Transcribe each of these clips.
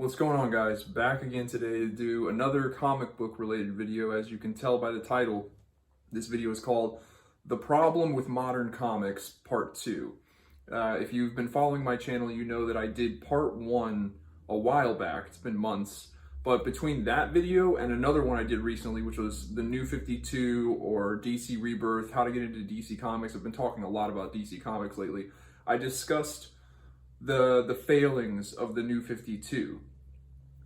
What's going on, guys? Back again today to do another comic book related video. As you can tell by the title, this video is called The Problem with Modern Comics Part 2. If you've been following my channel, you know that I did Part 1 a while back. It's been months. But between that video and another one I did recently, which was the New 52 or DC Rebirth, how to get into DC Comics. I've been talking a lot about DC Comics lately. I discussed the failings of the New 52.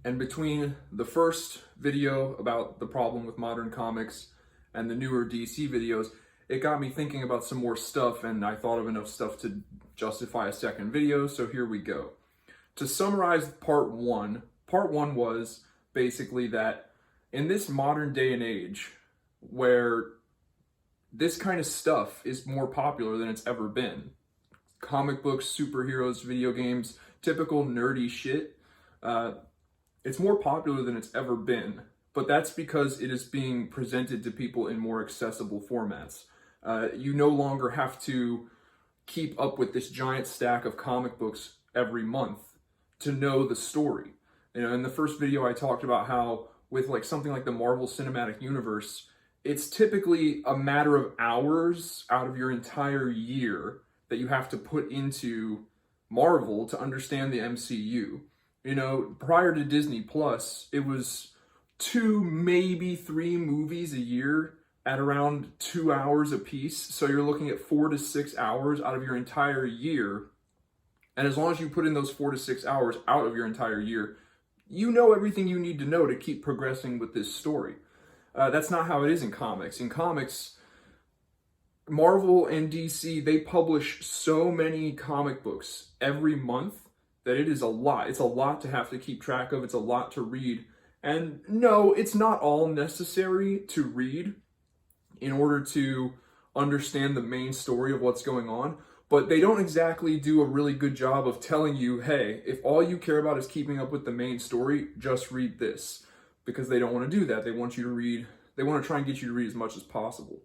And between the first video about the problem with modern comics and the newer DC videos, it got me thinking about some more stuff, and I thought of enough stuff to justify a second video, so here we go. To summarize part one was basically that in this modern day and age, where this kind of stuff is more popular than it's ever been, comic books, superheroes, video games, typical nerdy shit, it's more popular than it's ever been, but that's because it is being presented to people in more accessible formats. You no longer have to keep up with this giant stack of comic books every month to know the story. You know, in the first video I talked about how with like something like the Marvel Cinematic Universe, it's typically a matter of hours out of your entire year that you have to put into Marvel to understand the MCU. You know, prior to Disney Plus, it was 2, maybe 3 movies a year at around 2 hours a piece. So you're looking at 4 to 6 hours out of your entire year. And as long as you put in those 4 to 6 hours out of your entire year, you know everything you need to know to keep progressing with this story. That's not how it is in comics. In comics, Marvel and DC, they publish so many comic books every month that it is a lot. It's a lot to have to keep track of. It's a lot to read. And no, it's not all necessary to read in order to understand the main story of what's going on. But they don't exactly do a really good job of telling you, hey, if all you care about is keeping up with the main story, just read this. Because they don't want to do that. They want you to read, they want to try and get you to read as much as possible.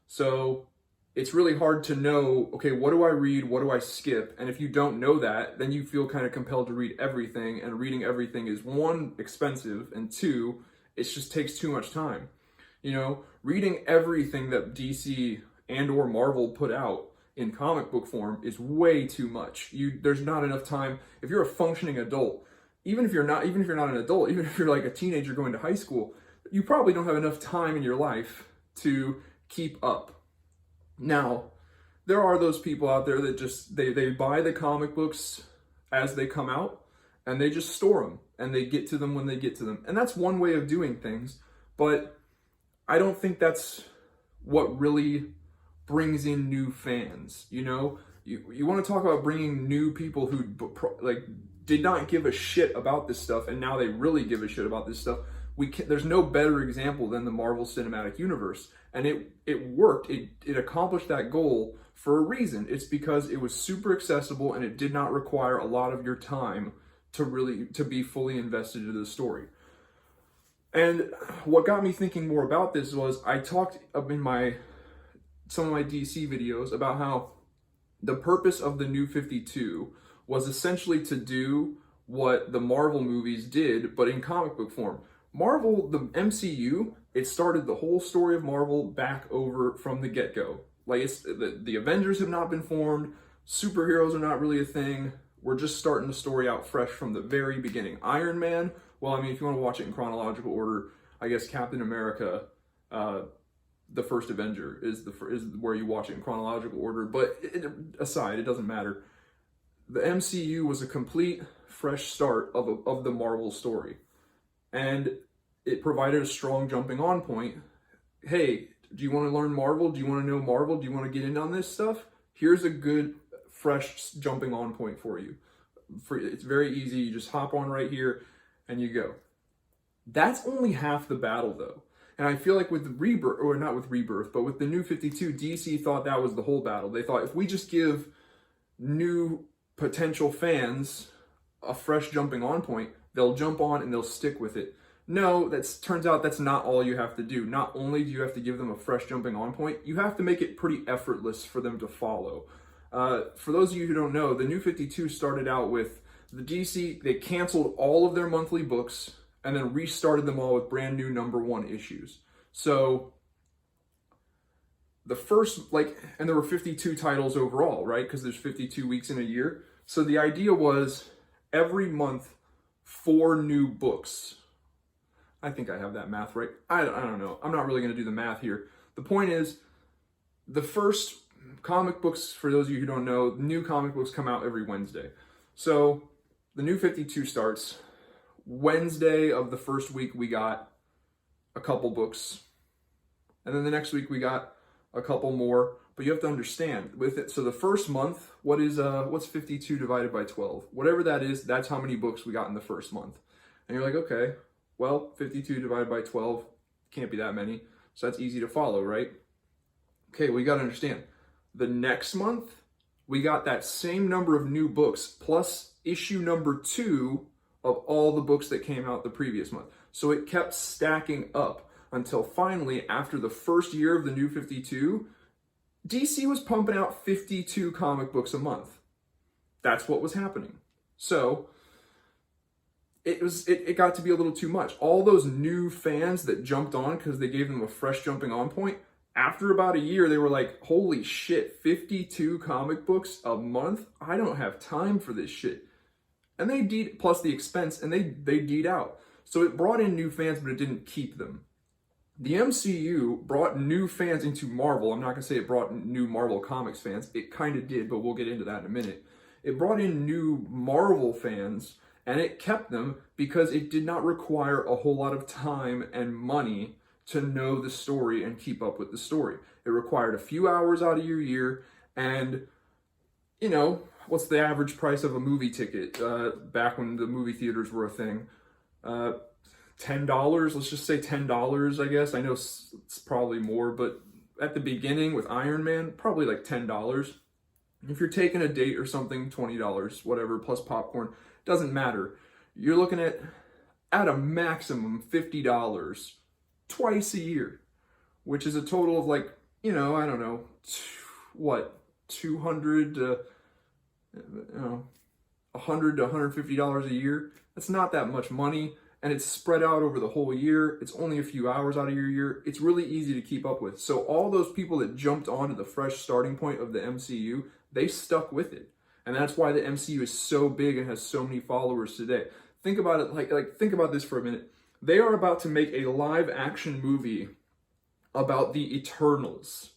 So it's really hard to know, okay, what do I read? What do I skip? And if you don't know that, then you feel kind of compelled to read everything. And reading everything is 1, expensive, and 2, it just takes too much time. You know, reading everything that DC and or Marvel put out in comic book form is way too much. There's not enough time. If you're a functioning adult, even if you're not an adult, even if you're like a teenager going to high school, you probably don't have enough time in your life to keep up. Now, there are those people out there that just, they buy the comic books as they come out, and they just store them, and they get to them when they get to them. And that's one way of doing things, but I don't think that's what really brings in new fans, you know? You want to talk about bringing new people who, like, did not give a shit about this stuff, and now they really give a shit about this stuff. There's no better example than the Marvel Cinematic Universe. And it worked. It accomplished that goal for a reason. It's because it was super accessible and it did not require a lot of your time to be fully invested into the story. And what got me thinking more about this was I talked in some of my DC videos about how the purpose of the New 52 was essentially to do what the Marvel movies did, but in comic book form. Marvel, the MCU, it started the whole story of Marvel back over from the get-go. Like, the Avengers have not been formed, superheroes are not really a thing, we're just starting the story out fresh from the very beginning. Iron Man, well, I mean, if you want to watch it in chronological order, I guess Captain America, the first Avenger, is where you watch it in chronological order, but aside, it doesn't matter. The MCU was a complete fresh start of the Marvel story. And it provided a strong jumping on point. Hey, do you want to learn Marvel? Do you want to know Marvel? Do you want to get in on this stuff? Here's a good, fresh jumping on point for you. It's very easy. You just hop on right here and you go. That's only half the battle, though. And I feel like with Rebirth, or not with Rebirth, but with the New 52, DC thought that was the whole battle. They thought if we just give new potential fans a fresh jumping on point, they'll jump on and they'll stick with it. No, turns out that's not all you have to do. Not only do you have to give them a fresh jumping on point, you have to make it pretty effortless for them to follow. For those of you who don't know, the New 52 started out with the DC, they canceled all of their monthly books and then restarted them all with brand new #1 issues. So the first, like, and there were 52 titles overall, right? Because there's 52 weeks in a year. So the idea was every month, 4 new books. I think I have that math right. I don't know. I'm not really going to do the math here. The point is, the first comic books, for those of you who don't know, new comic books come out every Wednesday. So the new 52 starts. Wednesday of the first week, we got a couple books. And then the next week, we got a couple more. But you have to understand, with it, so the first month, what's 52 divided by 12? Whatever that is, that's how many books we got in the first month. And you're like, okay, well, 52 divided by 12 can't be that many. So that's easy to follow, right? Okay, we got to understand. The next month, we got that same number of new books plus issue #2 of all the books that came out the previous month. So it kept stacking up until finally, after the first year of the new 52, DC was pumping out 52 comic books a month. That's what was happening. So it got to be a little too much. All those new fans that jumped on because they gave them a fresh jumping on point, after about a year, they were like, holy shit, 52 comic books a month? I don't have time for this shit. And they deed, plus the expense, and they deed out. So it brought in new fans, but it didn't keep them. The MCU brought new fans into Marvel. I'm not going to say it brought new Marvel Comics fans. It kind of did, but we'll get into that in a minute. It brought in new Marvel fans, and it kept them because it did not require a whole lot of time and money to know the story and keep up with the story. It required a few hours out of your year, and, you know, what's the average price of a movie ticket back when the movie theaters were a thing? $10, let's just say $10, I guess. I know it's probably more, but at the beginning with Iron Man, probably like $10. If you're taking a date or something, $20, whatever, plus popcorn, doesn't matter. You're looking at a maximum $50 twice a year, which is a total of like, you know, I don't know, what, 200 to, you know, $100 to $150 a year. That's not that much money, and it's spread out over the whole year. It's only a few hours out of your year. It's really easy to keep up with. So all those people that jumped onto the fresh starting point of the MCU, they stuck with it. And that's why the MCU is so big and has so many followers today. Think about it, like think about this for a minute. They are about to make a live action movie about the Eternals.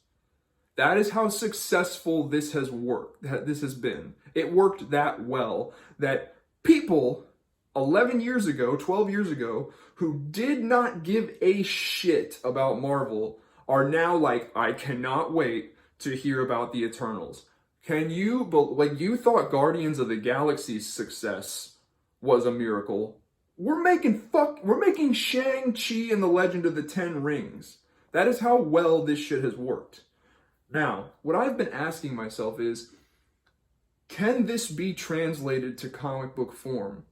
That is how successful this has worked, this has been. It worked that well that people 11 years ago, 12 years ago, who did not give a shit about Marvel are now like, I cannot wait to hear about the Eternals. Can you, like, you thought Guardians of the Galaxy's success was a miracle. We're making Shang-Chi and the Legend of the Ten Rings. That is how well this shit has worked. Now, what I've been asking myself is, can this be translated to comic book form?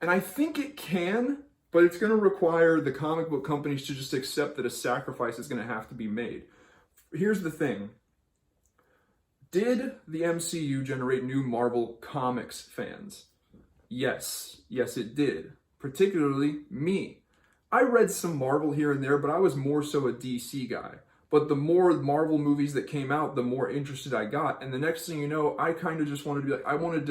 And I think it can, but it's going to require the comic book companies to just accept that a sacrifice is going to have to be made. Here's the thing. Did the MCU generate new Marvel Comics fans? Yes. Yes, it did. Particularly me. I read some Marvel here and there, but I was more so a DC guy. But the more Marvel movies that came out, the more interested I got. And the next thing you know, I kind of just wanted to be like, I wanted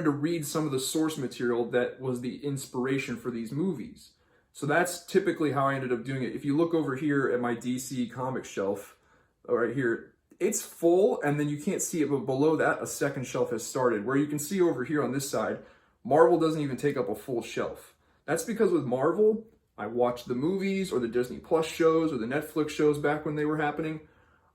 to read some of the source material that was the inspiration for these movies. So that's typically how I ended up doing it. If you look over here at my DC comic shelf, right here, it's full, and then you can't see it, but below that, a second shelf has started. Where you can see over here on this side, Marvel doesn't even take up a full shelf. That's because with Marvel, I watched the movies or the Disney Plus shows or the Netflix shows back when they were happening.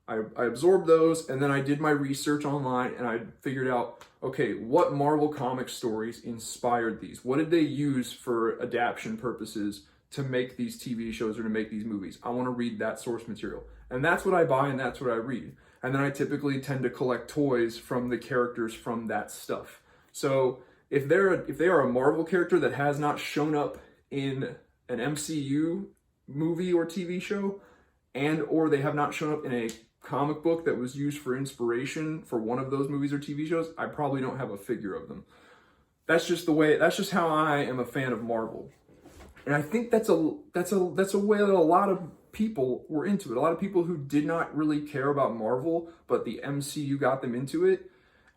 I absorbed those, and then I did my research online, and I figured out, okay, what Marvel comic stories inspired these? What did they use for adaptation purposes to make these TV shows or to make these movies? I want to read that source material. And that's what I buy, and that's what I read. And then I typically tend to collect toys from the characters from that stuff. So if they are a Marvel character that has not shown up in an MCU movie or TV show, and or they have not shown up in a comic book that was used for inspiration for one of those movies or TV shows, I probably don't have a figure of them. That's just how I am a fan of Marvel. And I think that's a way that a lot of people were into it. A lot of people who did not really care about Marvel, but the MCU got them into it.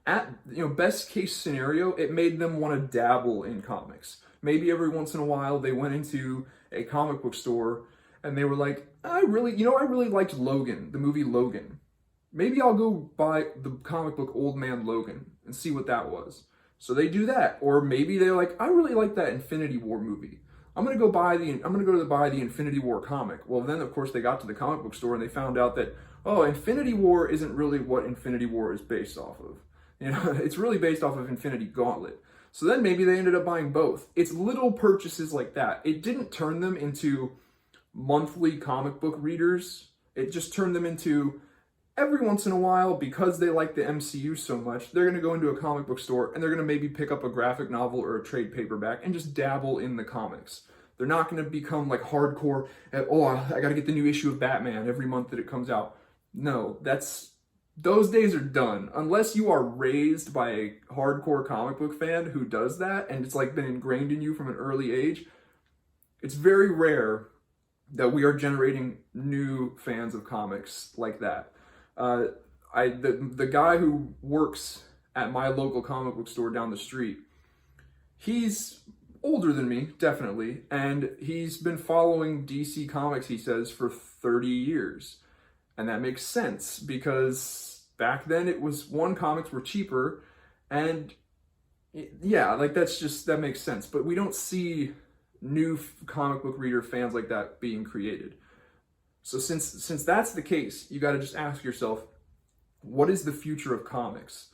At best case scenario, it made them want to dabble in comics. Maybe every once in a while they went into a comic book store and they were like, I really liked Logan, the movie Logan. Maybe I'll go buy the comic book Old Man Logan and see what that was. So they do that. Or maybe they're like, I really like that Infinity War movie. I'm gonna go buy the Infinity War comic. Well, then of course they got to the comic book store and they found out that, oh, Infinity War isn't really what Infinity War is based off of. It's really based off of Infinity Gauntlet. So then maybe they ended up buying both. It's little purchases like that. It didn't turn them into monthly comic book readers. It just turned them into, every once in a while, because they like the MCU so much, they're going to go into a comic book store and they're going to maybe pick up a graphic novel or a trade paperback and just dabble in the comics. They're not going to become like hardcore, oh, I got to get the new issue of Batman every month that it comes out. No, those days are done. Unless you are raised by a hardcore comic book fan who does that and it's like been ingrained in you from an early age, it's very rare that we are generating new fans of comics like that. The guy who works at my local comic book store down the street, he's older than me, definitely, and he's been following DC Comics, he says, for 30 years. And that makes sense, because back then comics were cheaper, and yeah, like that makes sense. But we don't see new comic book reader fans like that being created. So since that's the case, you got to just ask yourself, what is the future of comics?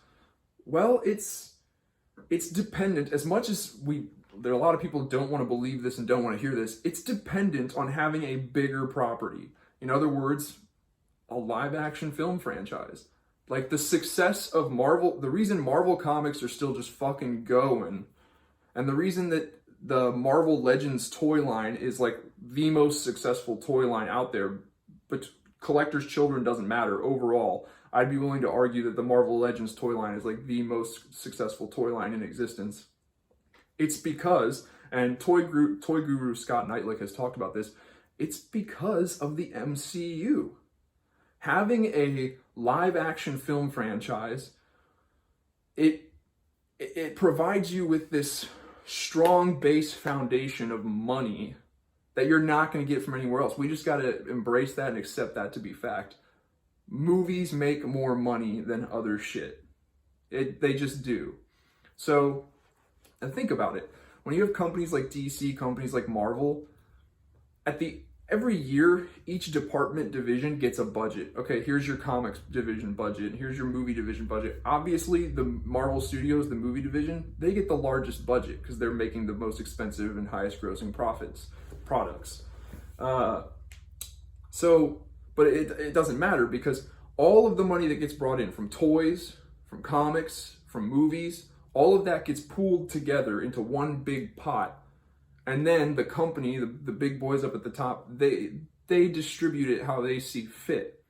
Well, it's dependent, as much as there are a lot of people who don't want to believe this and don't want to hear this, it's dependent on having a bigger property. In other words, a live action film franchise. Like the success of Marvel, the reason Marvel comics are still just fucking going, and the reason that the Marvel Legends toy line is like the most successful toy line out there, but collector's children doesn't matter overall. I'd be willing to argue that the Marvel Legends toy line is like the most successful toy line in existence. It's because, and toy guru Scott Knightlick has talked about this, it's because of the MCU. Having a live action film franchise, it provides you with this strong base foundation of money that you're not going to get from anywhere else. We just got to embrace that and accept that to be fact. Movies make more money than other shit. They just do. So, and think about it. When you have companies like DC, companies like Marvel, every year, each department division gets a budget. Okay, here's your comics division budget. Here's your movie division budget. Obviously, the Marvel Studios, the movie division, they get the largest budget because they're making the most expensive and highest grossing products. But it doesn't matter, because all of the money that gets brought in from toys, from comics, from movies, all of that gets pooled together into one big pot. And then the company, the big boys up at the top, they distribute it how they see fit.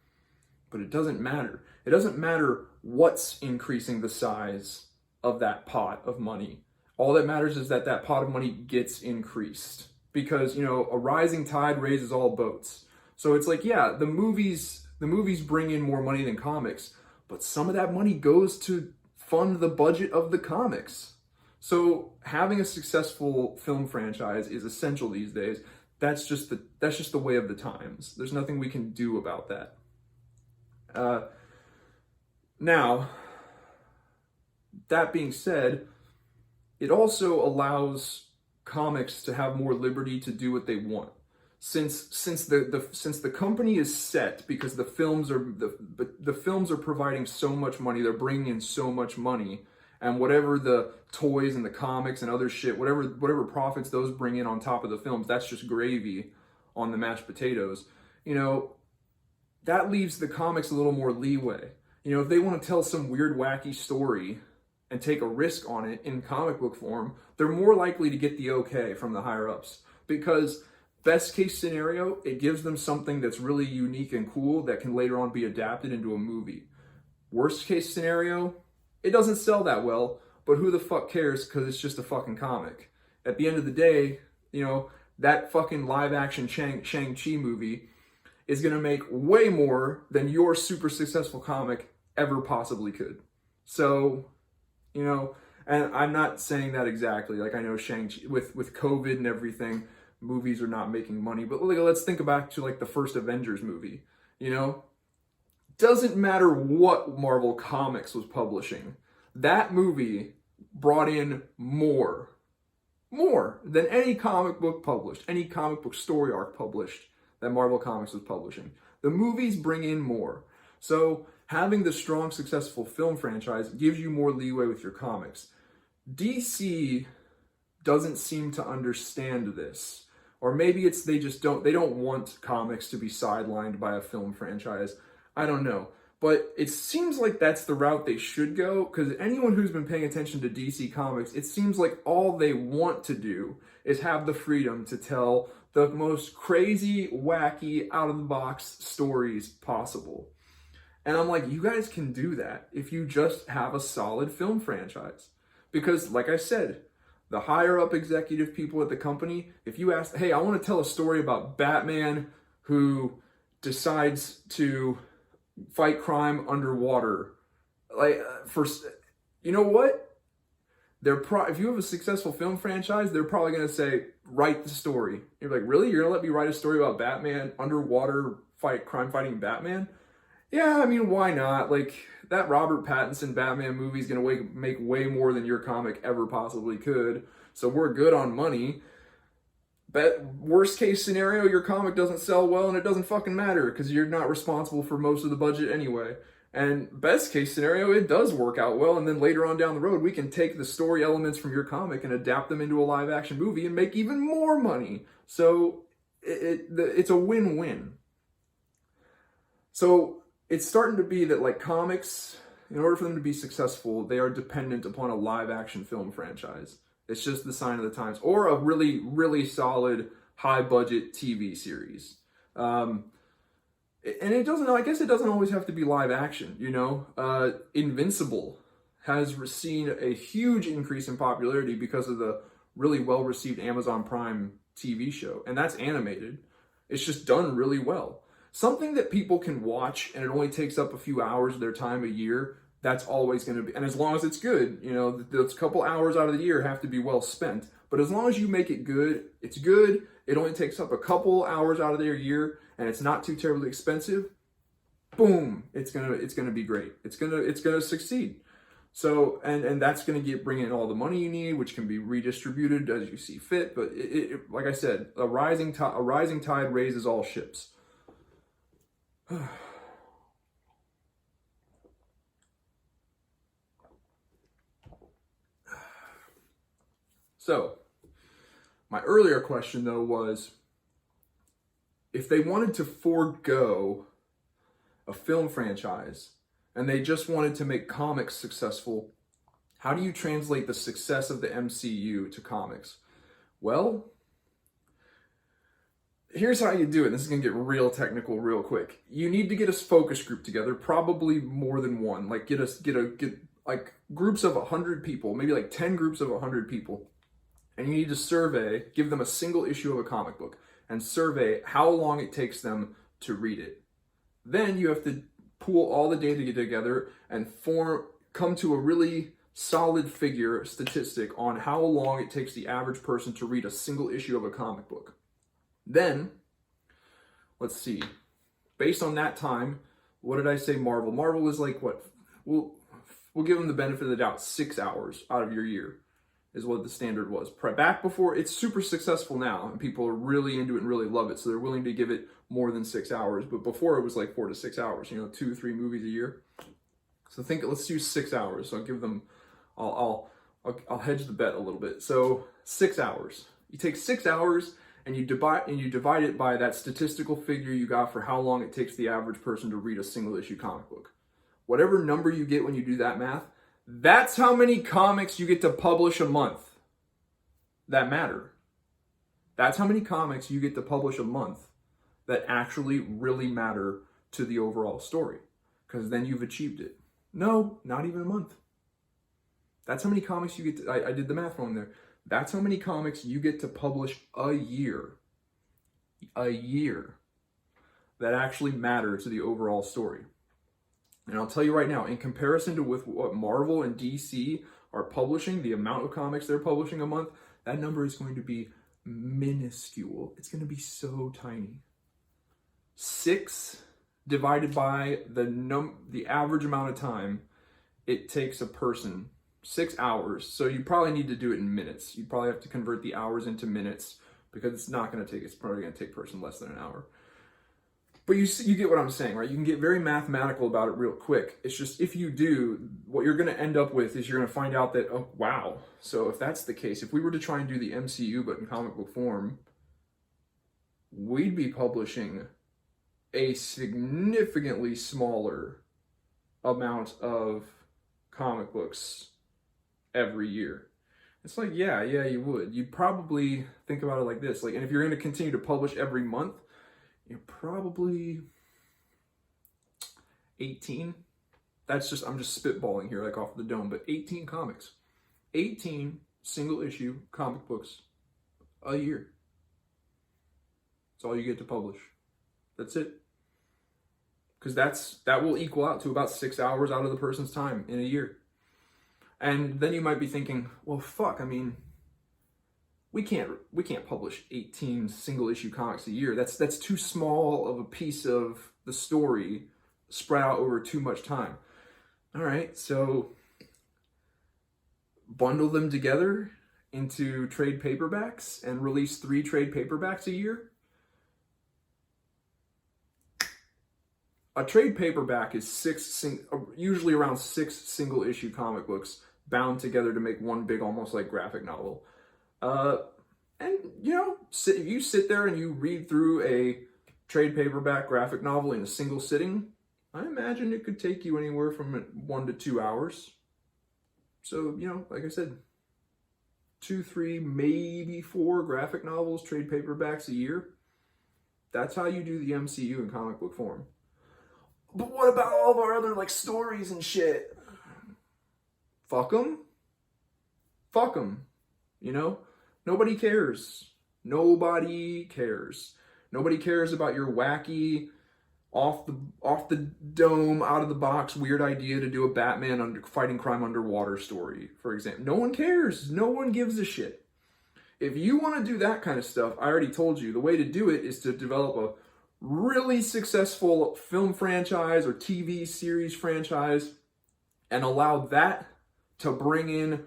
But it doesn't matter. It doesn't matter what's increasing the size of that pot of money. All that matters is that pot of money gets increased. Because, a rising tide raises all boats. So it's like, yeah, the movies bring in more money than comics, but some of that money goes to fund the budget of the comics. So having a successful film franchise is essential these days. That's just the way of the times. There's nothing we can do about that. Now, that being said, it also allows comics to have more liberty to do what they want. Since the company is set, because the films are providing so much money, they're bringing in so much money, and whatever the toys and the comics and other shit, whatever profits those bring in on top of the films, that's just gravy on the mashed potatoes. That leaves the comics a little more leeway. If they want to tell some weird, wacky story and take a risk on it in comic book form, they're more likely to get the okay from the higher ups, because best case scenario, it gives them something that's really unique and cool that can later on be adapted into a movie. Worst case scenario, it doesn't sell that well, but who the fuck cares, because it's just a fucking comic. At the end of the day, you know, that fucking live action Shang-Chi movie is going to make way more than your super successful comic ever possibly could. So, you know, and I'm not saying that exactly. Like, I know Shang-Chi, with COVID and everything, movies are not making money, but like, let's think back to like the first Avengers movie. You know, doesn't matter what Marvel Comics was publishing, that movie brought in more than any comic book published, any comic book story arc published that Marvel Comics was publishing. The movies bring in more. So having the strong, successful film franchise gives you more leeway with your comics. DC doesn't seem to understand this. Or maybe it's they don't want comics to be sidelined by a film franchise. I don't know. But it seems like that's the route they should go, because anyone who's been paying attention to DC Comics, it seems like all they want to do is have the freedom to tell the most crazy, wacky, out-of-the-box stories possible. And I'm like, you guys can do that if you just have a solid film franchise. Because, like I said, the higher-up executive people at the company, if you ask, hey, I want to tell a story about Batman who decides to fight crime underwater, like, you know what? If you have a successful film franchise, they're probably going to say, write the story. You're like, really? You're going to let me write a story about Batman, underwater crime fighting Batman? Yeah, I mean, why not? Like, that Robert Pattinson Batman movie is going to make way more than your comic ever possibly could. So we're good on money. But worst case scenario, your comic doesn't sell well and it doesn't fucking matter because you're not responsible for most of the budget anyway. And best case scenario, it does work out well, and then later on down the road, we can take the story elements from your comic and adapt them into a live action movie and make even more money. So it's a win-win. So it's starting to be that, like, comics, in order for them to be successful, they are dependent upon a live action film franchise. It's just the sign of the times, or a really, really solid high budget TV series. And it doesn't, I guess it doesn't always have to be live action, you know? Invincible has seen a huge increase in popularity because of the really well received Amazon Prime TV show. And that's animated. It's just done really well. Something that people can watch and it only takes up a few hours of their time a year, that's always going to be, and as long as it's good, you know, those couple hours out of the year have to be well spent. But as long as you make it good, it's good. It only takes up a couple hours out of their year, and it's not too terribly expensive. Boom! It's gonna be great. It's gonna succeed. So and that's gonna bring in all the money you need, which can be redistributed as you see fit. But like I said, a rising tide raises all ships. So, my earlier question, though, was if they wanted to forego a film franchise and they just wanted to make comics successful, how do you translate the success of the MCU to comics? Well, here's how you do it. This is going to get real technical real quick. You need to get a focus group together, probably more than one. Like get like groups of 100 people, maybe like 10 groups of 100 people. And you need to survey, give them a single issue of a comic book, and survey how long it takes them to read it. Then you have to pool all the data together and come to a really solid statistic on how long it takes the average person to read a single issue of a comic book. Then, let's see, based on that time, what did I say Marvel? Marvel is like what? We'll give them the benefit of the doubt, 6 hours out of your year is what the standard was. Back before, it's super successful now, and people are really into it and really love it, so they're willing to give it more than 6 hours. But before, it was like 4 to 6 hours, you know, 2-3 movies a year. So let's use 6 hours. So I'll give them, I'll hedge the bet a little bit. So 6 hours. You take 6 hours and you divide it by that statistical figure you got for how long it takes the average person to read a single issue comic book. Whatever number you get when you do that math, that's how many comics you get to publish a month that matter. That's how many comics you get to publish a month that actually really matter to the overall story. Because then you've achieved it. No, not even a month. That's how many comics you get to, I did the math wrong there. That's how many comics you get to publish a year. A year. That actually matter to the overall story. And I'll tell you right now, in comparison to with what Marvel and DC are publishing, the amount of comics they're publishing a month, that number is going to be minuscule. It's going to be so tiny. 6 divided by the average amount of time it takes a person, 6 hours. So you probably need to do it in minutes. You probably have to convert the hours into minutes because it's probably going to take a person less than an hour. But you get what I'm saying, right? You can get very mathematical about it real quick. It's just, if you do, what you're going to end up with is you're going to find out that, oh, wow. So if that's the case, if we were to try and do the MCU but in comic book form, we'd be publishing a significantly smaller amount of comic books every year. It's like, yeah, you would. You'd probably think about it like this. Like, and if you're going to continue to publish every month, you're probably 18. I'm just spitballing here, like off the dome, but 18 comics. 18 single issue comic books a year. That's all you get to publish. That's it. Because that will equal out to about 6 hours out of the person's time in a year. And then you might be thinking, well, fuck, I mean, we can't publish 18 single issue comics a year. That's too small of a piece of the story spread out over too much time. All right, so bundle them together into trade paperbacks and release 3 trade paperbacks a year. A trade paperback is usually around 6 single issue comic books bound together to make one big, almost like graphic novel. And you know, if you sit there and you read through a trade paperback graphic novel in a single sitting, I imagine it could take you anywhere from 1 to 2 hours. So, you know, like I said, 2, 3, maybe 4 graphic novels, trade paperbacks a year. That's how you do the MCU in comic book form. But what about all of our other, like, stories and shit? Fuck them. Fuck them. You know? Nobody cares. Nobody cares. Nobody cares about your wacky, off the dome, out of the box, weird idea to do a Batman fighting crime underwater story, for example. No one cares. No one gives a shit. If you want to do that kind of stuff, I already told you, the way to do it is to develop a really successful film franchise or TV series franchise and allow that to bring in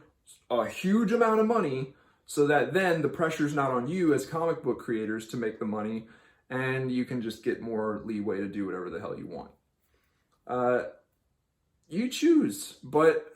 a huge amount of money so that then the pressure's not on you as comic book creators to make the money and you can just get more leeway to do whatever the hell you want. You choose, but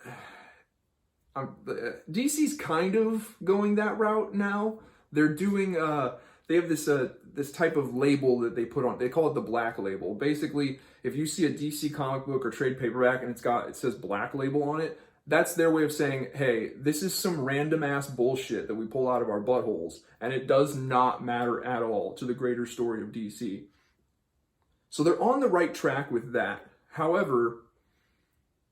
DC's kind of going that route now. They're doing, they have this type of label that they put on, they call it the Black Label. Basically, if you see a DC comic book or trade paperback and it says Black Label on it, that's their way of saying, hey, this is some random ass bullshit that we pull out of our buttholes, and it does not matter at all to the greater story of DC. So they're on the right track with that. However,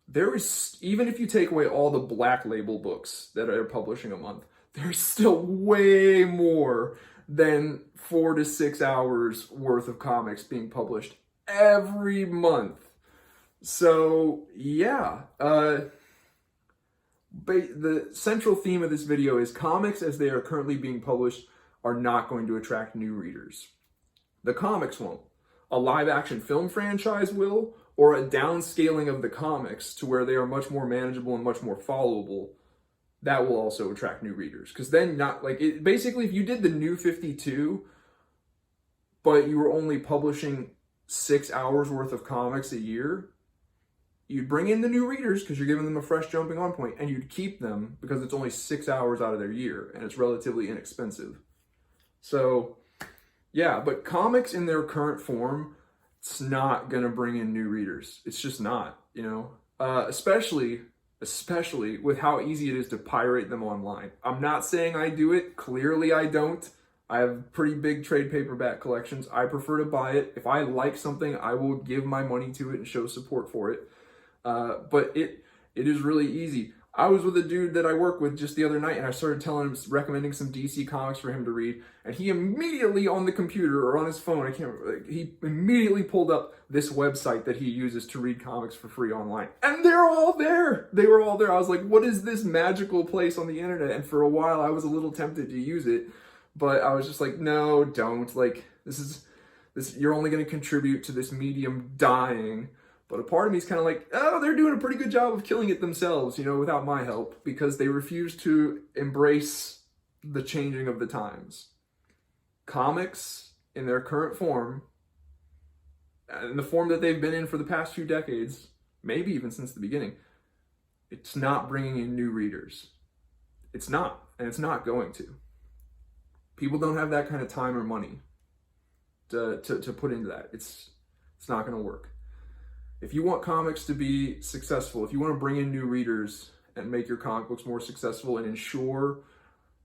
there is, even if you take away all the Black Label books that are publishing a month, there's still way more than 4 to 6 hours worth of comics being published every month. So, yeah, the central theme of this video is comics as they are currently being published are not going to attract new readers. The comics won't. A live-action film franchise will, or a downscaling of the comics to where they are much more manageable and much more followable, that will also attract new readers. Because then, basically, if you did the New 52, but you were only publishing 6 hours worth of comics a year, you'd bring in the new readers because you're giving them a fresh jumping on point, and you'd keep them because it's only 6 hours out of their year, and it's relatively inexpensive. So, yeah, but comics in their current form, it's not going to bring in new readers. It's just not, you know, especially with how easy it is to pirate them online. I'm not saying I do it. Clearly I don't. I have pretty big trade paperback collections. I prefer to buy it. If I like something, I will give my money to it and show support for it. But it is really easy. I was with a dude that I work with just the other night, and I started telling him, recommending some DC comics for him to read, and he immediately on the computer or on his phone, I can't remember, he immediately pulled up this website that he uses to read comics for free online, and they're all there. They were all there. I was like, what is this magical place on the internet? And for a while, I was a little tempted to use it, but I was just like, no, don't. Like, this, you're only going to contribute to this medium dying. But a part of me is kind of like, oh, they're doing a pretty good job of killing it themselves, you know, without my help, because they refuse to embrace the changing of the times. Comics, in their current form, in the form that they've been in for the past few decades, maybe even since the beginning, it's not bringing in new readers. It's not, and it's not going to. People don't have that kind of time or money to put into that. It's not going to work. If you want comics to be successful, if you want to bring in new readers and make your comic books more successful and ensure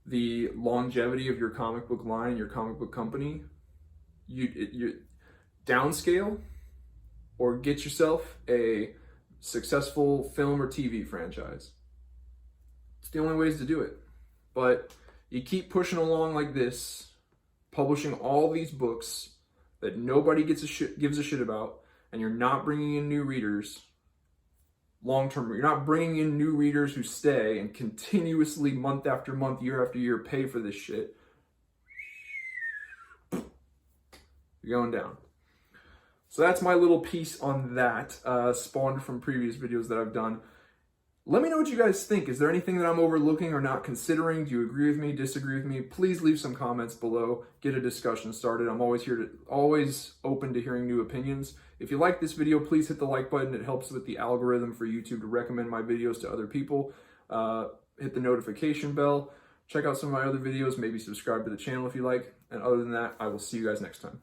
the longevity of your comic book line, your comic book company, you downscale or get yourself a successful film or TV franchise. It's the only ways to do it. But you keep pushing along like this, publishing all these books that nobody gives a shit about, and you're not bringing in new readers long term. You're not bringing in new readers who stay and continuously, month after month, year after year, pay for this shit. You're going down. So that's my little piece on that, spawned from previous videos that I've done. Let me know what you guys think. Is there anything that I'm overlooking or not considering? Do you agree with me, disagree with me? Please leave some comments below. Get a discussion started. I'm always open to hearing new opinions. If you like this video, please hit the like button. It helps with the algorithm for YouTube to recommend my videos to other people. Hit the notification bell. Check out some of my other videos. Maybe subscribe to the channel if you like. And other than that, I will see you guys next time.